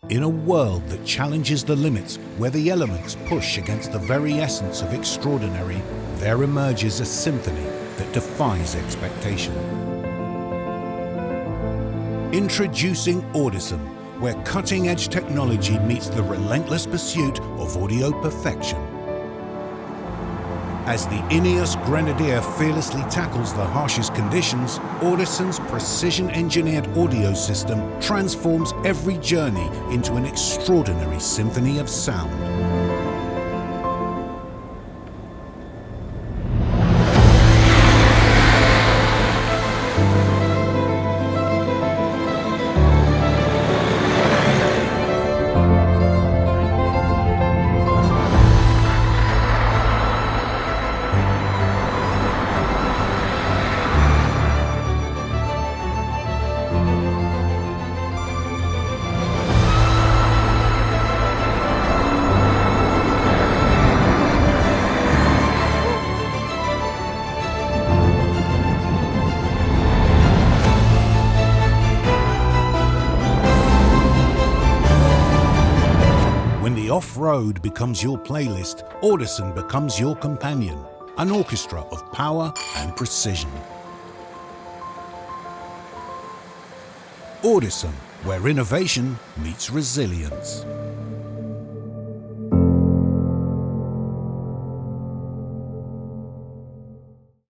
In a world that challenges the limits, where the elements push against the very essence of extraordinary, there emerges a symphony that defies expectation. Introducing Audison, where cutting-edge technology meets the relentless pursuit of audio perfection. As the INEOS Grenadier fearlessly tackles the harshest conditions, Audison's precision-engineered audio system transforms every journey into an extraordinary symphony of sound. When the off-road becomes your playlist, Audison becomes your companion, an orchestra of power and precision. Audison, where innovation meets resilience.